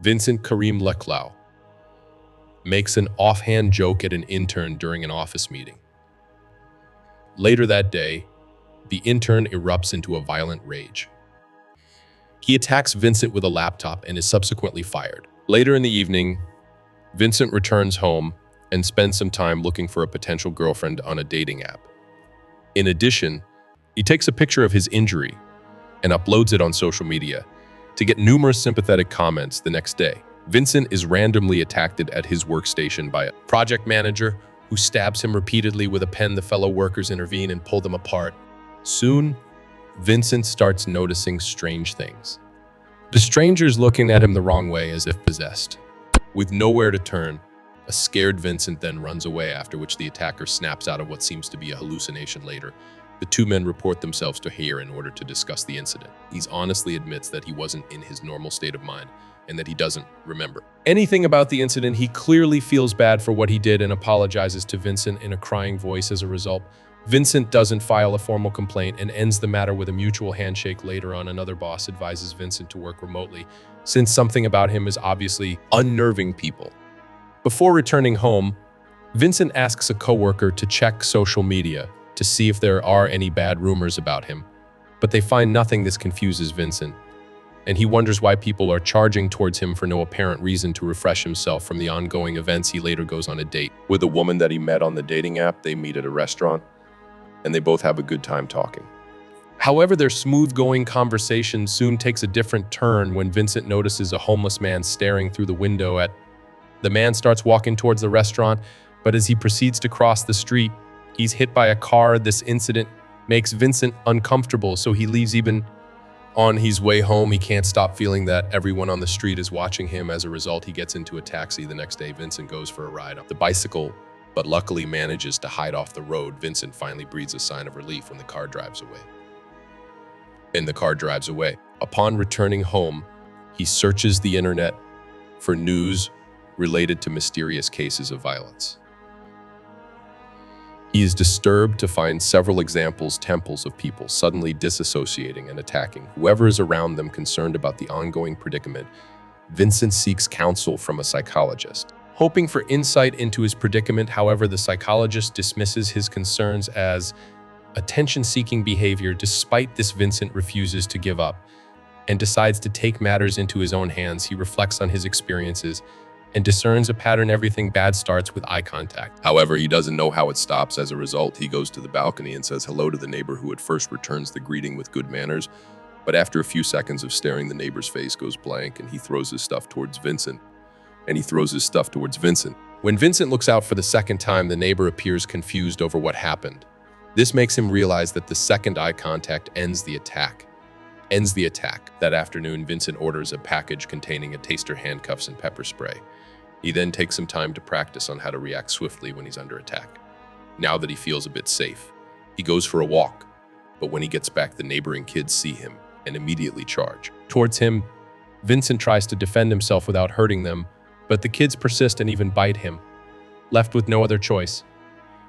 Vincent Karim Leclau makes an offhand joke at an intern during an office meeting. Later that day, the intern erupts into a violent rage. He attacks Vincent with a laptop and is subsequently fired. Later in the evening, Vincent returns home and spends some time looking for a potential girlfriend on a dating app. In addition, he takes a picture of his injury and uploads it on social media to get numerous sympathetic comments the next day. Vincent is randomly attacked at his workstation by a project manager who stabs him repeatedly with a pen. The fellow workers intervene and pull them apart. Soon, Vincent starts noticing strange things. The stranger's looking at him the wrong way as if possessed. With nowhere to turn, a scared Vincent then runs away, after which the attacker snaps out of what seems to be a hallucination. Later, the two men report themselves to here in order to discuss the incident. He honestly admits that he wasn't in his normal state of mind and that he doesn't remember anything about the incident. He clearly feels bad for what he did and apologizes to Vincent in a crying voice. As a result, Vincent doesn't file a formal complaint and ends the matter with a mutual handshake. Later on, another boss advises Vincent to work remotely, since something about him is obviously unnerving people. Before returning home, Vincent asks a coworker to check social media to see if there are any bad rumors about him, but they find nothing. This confuses Vincent, and he wonders why people are charging towards him for no apparent reason to refresh himself from the ongoing events. He later goes on a date with a woman that he met on the dating app. They meet at a restaurant, and they both have a good time talking. However, their smooth-going conversation soon takes a different turn when Vincent notices a homeless man staring through the window at. The man starts walking towards the restaurant, but as he proceeds to cross the street, he's hit by a car. This incident makes Vincent uncomfortable, so he leaves. Even on his way home, he can't stop feeling that everyone on the street is watching him. As a result, he gets into a taxi. The next day, Vincent goes for a ride on the bicycle, but luckily manages to hide off the road. Vincent finally breathes a sign of relief when the car drives away. Upon returning home, he searches the internet for news related to mysterious cases of violence. He is disturbed to find several examples of people suddenly disassociating and attacking whoever is around them. Concerned about the ongoing predicament, Vincent seeks counsel from a psychologist, hoping for insight into his predicament. However, the psychologist dismisses his concerns as attention-seeking behavior. Despite this, Vincent refuses to give up and decides to take matters into his own hands. He reflects on his experiences and discerns a pattern. Everything bad starts with eye contact. However, he doesn't know how it stops. As a result, he goes to the balcony and says hello to the neighbor, who at first returns the greeting with good manners, but after a few seconds of staring, the neighbor's face goes blank and he throws his stuff towards Vincent. When Vincent looks out for the second time, the neighbor appears confused over what happened. This makes him realize that the second eye contact ends the attack. That afternoon, Vincent orders a package containing a taser, handcuffs, and pepper spray. He then takes some time to practice on how to react swiftly when he's under attack. Now that he feels a bit safe, he goes for a walk, but when he gets back, the neighboring kids see him and immediately charge towards him. Vincent tries to defend himself without hurting them, but the kids persist and even bite him. Left with no other choice,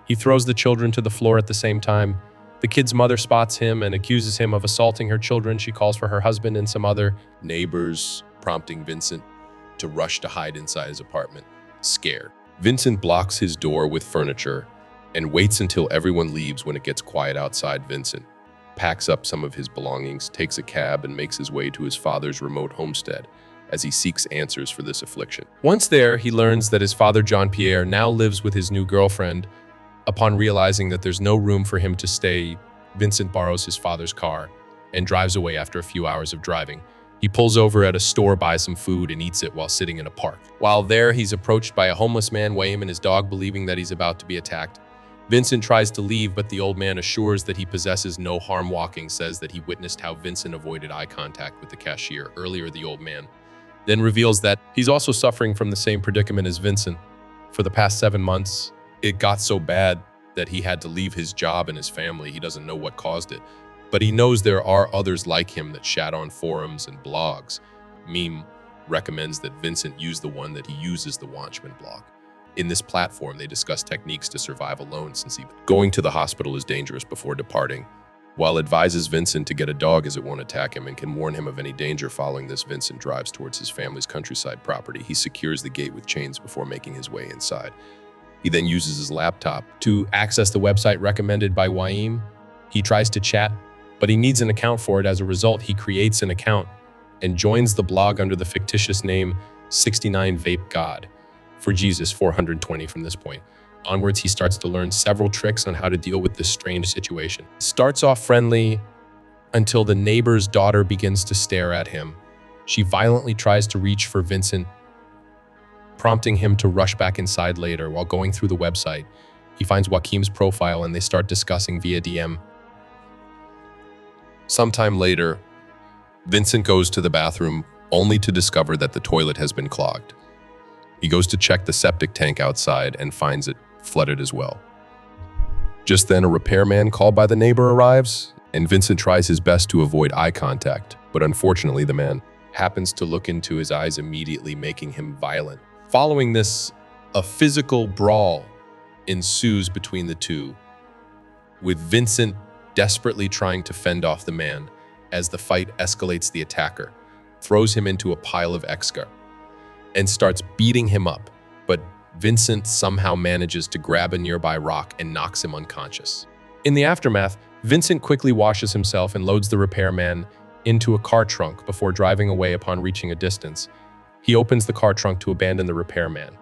he throws the children to the floor at the same time. The kid's mother spots him and accuses him of assaulting her children. She calls for her husband and some other neighbors, prompting Vincent to rush to hide inside his apartment, scared. Vincent blocks his door with furniture and waits until everyone leaves. When it gets quiet outside, Vincent packs up some of his belongings, takes a cab, and makes his way to his father's remote homestead as he seeks answers for this affliction. Once there, he learns that his father, Jean-Pierre, now lives with his new girlfriend. Upon realizing that there's no room for him to stay, Vincent borrows his father's car and drives away. After a few hours of driving, he pulls over at a store, buys some food, and eats it while sitting in a park. While there, he's approached by a homeless man, Wayne, and his dog. Believing that he's about to be attacked, Vincent tries to leave, but the old man assures that he possesses no harm. Walking says that he witnessed how Vincent avoided eye contact with the cashier earlier. The old man then reveals that he's also suffering from the same predicament as Vincent. For the past 7 months, it got so bad that he had to leave his job and his family. He doesn't know what caused it, but he knows there are others like him that chat on forums and blogs. Meme recommends that Vincent use the one that he uses, the Watchman blog. In this platform, they discuss techniques to survive alone, since even going to the hospital is dangerous. Before departing, While advises Vincent to get a dog as it won't attack him and can warn him of any danger following this, Vincent drives towards his family's countryside property. He secures the gate with chains before making his way inside. He then uses his laptop to access the website recommended by Waim. He tries to chat, but he needs an account for it. As a result, he creates an account and joins the blog under the fictitious name 69 Vape God for Jesus 420. From this point onwards, he starts to learn several tricks on how to deal with this strange situation. Starts off friendly until the neighbor's daughter begins to stare at him. She violently tries to reach for Vincent, prompting him to rush back inside later. While going through the website, he finds Joaquim's profile and they start discussing via DM. Sometime later, Vincent goes to the bathroom only to discover that the toilet has been clogged. He goes to check the septic tank outside and finds it flooded as well. Just then, a repairman called by the neighbor arrives, and Vincent tries his best to avoid eye contact, but unfortunately the man happens to look into his eyes immediately, making him violent. Following this, a physical brawl ensues between the two, with Vincent desperately trying to fend off the man. As the fight escalates, the attacker throws him into a pile of excreta and starts beating him up, but Vincent somehow manages to grab a nearby rock and knocks him unconscious. In the aftermath, Vincent quickly washes himself and loads the repairman into a car trunk before driving away. Upon reaching a distance, he opens the car trunk to abandon the repairman,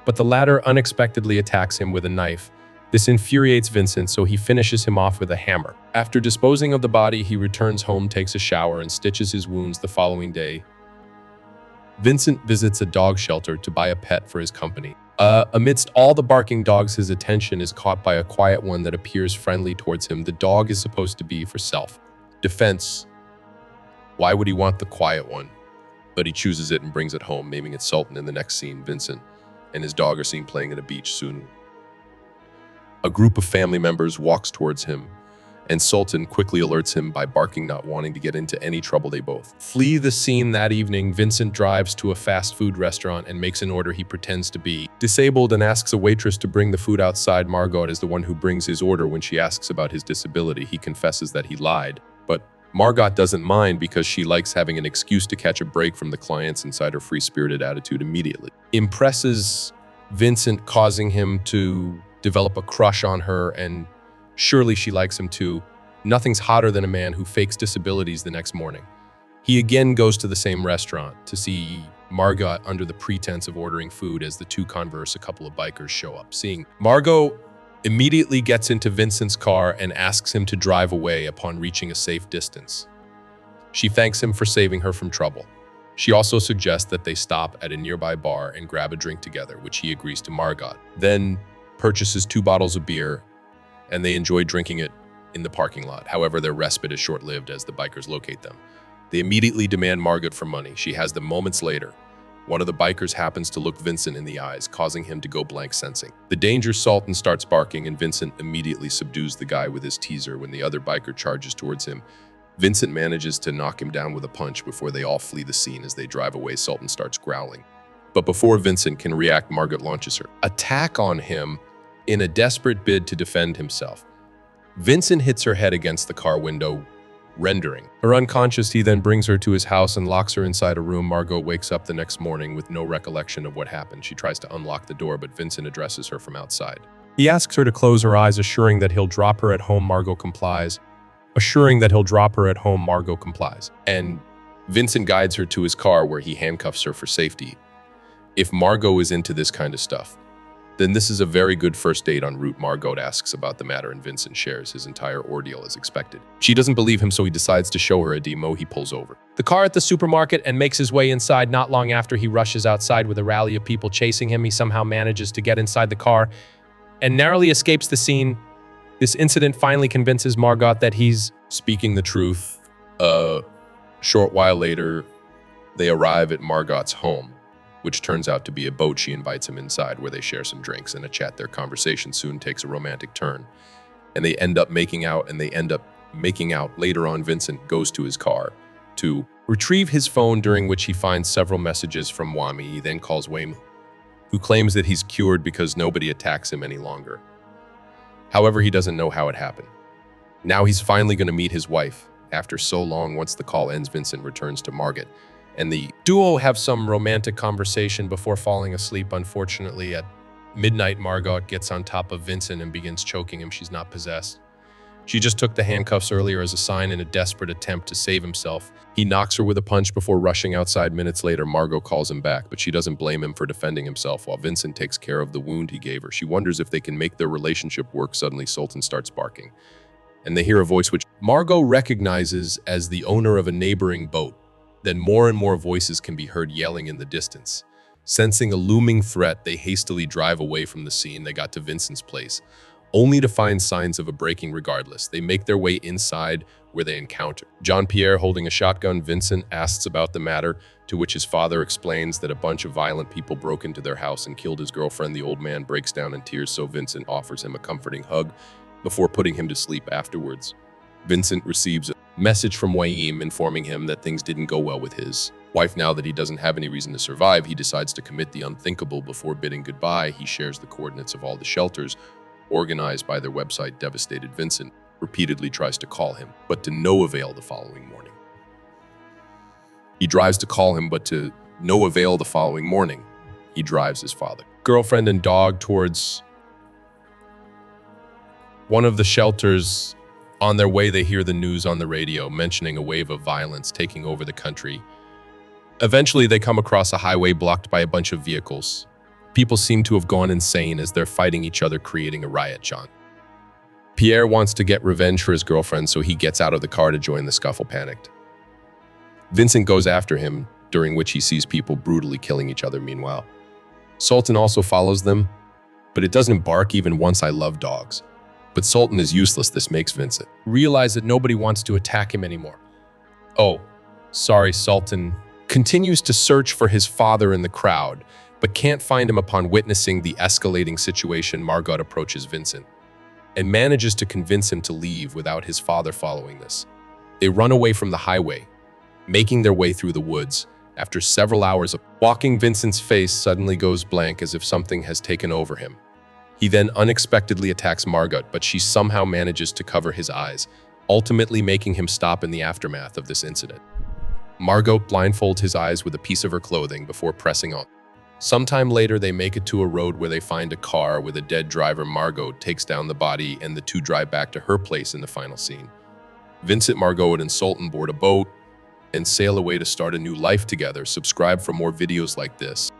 but the latter unexpectedly attacks him with a knife. This infuriates Vincent, so he finishes him off with a hammer. After disposing of the body, he returns home, takes a shower, and stitches his wounds. The following day, Vincent visits a dog shelter to buy a pet for his company. Amidst all the barking dogs, his attention is caught by a quiet one that appears friendly towards him. The dog is supposed to be for self-defense. Why would he want the quiet one? But he chooses it and brings it home, naming it Sultan. In the next scene, Vincent and his dog are seen playing at a beach. Soon, a group of family members walks towards him, and Sultan quickly alerts him by barking, not wanting to get into any trouble. They both flee the scene. That evening, Vincent drives to a fast food restaurant and makes an order. He pretends to be disabled and asks a waitress to bring the food outside. Margot is the one who brings his order. When she asks about his disability, he confesses that he lied, but Margot doesn't mind because she likes having an excuse to catch a break from the clients. Inside, her free-spirited attitude immediately impresses Vincent, causing him to develop a crush on her, and surely she likes him too. Nothing's hotter than a man who fakes disabilities. The next morning, he again goes to the same restaurant to see Margot under the pretense of ordering food. As the two converse, a couple of bikers show up. Seeing Margot, immediately gets into Vincent's car and asks him to drive away. Upon reaching a safe distance, she thanks him for saving her from trouble. She also suggests that they stop at a nearby bar and grab a drink together, which he agrees to. Margot then purchases 2 bottles of beer, and they enjoy drinking it in the parking lot. However, their respite is short-lived as the bikers locate them. They immediately demand Margot for money. She has them moments later. One of the bikers happens to look Vincent in the eyes, causing him to go blank, sensing the danger. Sultan starts barking, and Vincent immediately subdues the guy with his teaser. When the other biker charges towards him, Vincent manages to knock him down with a punch before they all flee the scene. As they drive away, Sultan starts growling. But before Vincent can react, Margot launches her attack on him in a desperate bid to defend himself. Vincent hits her head against the car window, rendering her unconscious. He then brings her to his house and locks her inside a room. Margot wakes up the next morning with no recollection of what happened. She tries to unlock the door, but Vincent addresses her from outside. He asks her to close her eyes, assuring that he'll drop her at home. Margot complies. And Vincent guides her to his car, where he handcuffs her for safety. If Margot is into this kind of stuff, then this is a very good first date en route. Margot asks about the matter, and Vincent shares his entire ordeal as expected. She doesn't believe him, so he decides to show her a demo. He pulls over the car at the supermarket and makes his way inside. Not long after, he rushes outside with a rally of people chasing him. He somehow manages to get inside the car and narrowly escapes the scene. This incident finally convinces Margot that he's speaking the truth. A short while later, they arrive at Margot's home, which turns out to be a boat. She invites him inside, where they share some drinks and a chat. Their conversation soon takes a romantic turn, and they end up making out, Later on, Vincent goes to his car to retrieve his phone, during which he finds several messages from Wami. He then calls Wayne, who claims that he's cured because nobody attacks him any longer. However, he doesn't know how it happened. Now he's finally going to meet his wife. After so long, once the call ends, Vincent returns to Margot, and the duo have some romantic conversation before falling asleep. Unfortunately, at midnight, Margot gets on top of Vincent and begins choking him. She's not possessed. She just took the handcuffs earlier as a sign in a desperate attempt to save himself. He knocks her with a punch before rushing outside. Minutes later, Margot calls him back, but she doesn't blame him for defending himself while Vincent takes care of the wound he gave her. She wonders if they can make their relationship work. Suddenly, Sultan starts barking, and they hear a voice which Margot recognizes as the owner of a neighboring boat. Then more and more voices can be heard yelling in the distance. Sensing a looming threat, they hastily drive away from the scene. They got to Vincent's place, only to find signs of a breaking regardless. They make their way inside, where they encounter Jean-Pierre holding a shotgun. Vincent asks about the matter, to which his father explains that a bunch of violent people broke into their house and killed his girlfriend. The old man breaks down in tears, so Vincent offers him a comforting hug before putting him to sleep. Afterwards, Vincent receives a message from Waim informing him that things didn't go well with his wife. Now that he doesn't have any reason to survive, he decides to commit the unthinkable. Before bidding goodbye, he shares the coordinates of all the shelters organized by their website. Devastated, Vincent repeatedly tries to call him, but to no avail. The following morning, he drives to call him, but to no avail. The following morning, he drives his father, girlfriend, and dog towards one of the shelters. On their way, they hear the news on the radio mentioning a wave of violence taking over the country. Eventually, they come across a highway blocked by a bunch of vehicles. People seem to have gone insane as they're fighting each other, creating a riot. Jean-Pierre wants to get revenge for his girlfriend, so he gets out of the car to join the scuffle. Panicked, Vincent goes after him, during which he sees people brutally killing each other. Meanwhile, Sultan also follows them, but it doesn't bark even once. I love dogs, but Sultan is useless. This makes Vincent realize that nobody wants to attack him anymore. Oh, sorry. Sultan continues to search for his father in the crowd, but can't find him. Upon witnessing the escalating situation, Margot approaches Vincent and manages to convince him to leave without his father following this. They run away from the highway, making their way through the woods. After several hours of walking, Vincent's face suddenly goes blank as if something has taken over him. He then unexpectedly attacks Margot, but she somehow manages to cover his eyes, ultimately making him stop. In the aftermath of this incident, Margot blindfolds his eyes with a piece of her clothing before pressing on. Sometime later, they make it to a road where they find a car with a dead driver. Margot takes down the body, and the two drive back to her place. In the final scene, Vincent, Margot, and Sultan board a boat and sail away to start a new life together. Subscribe for more videos like this.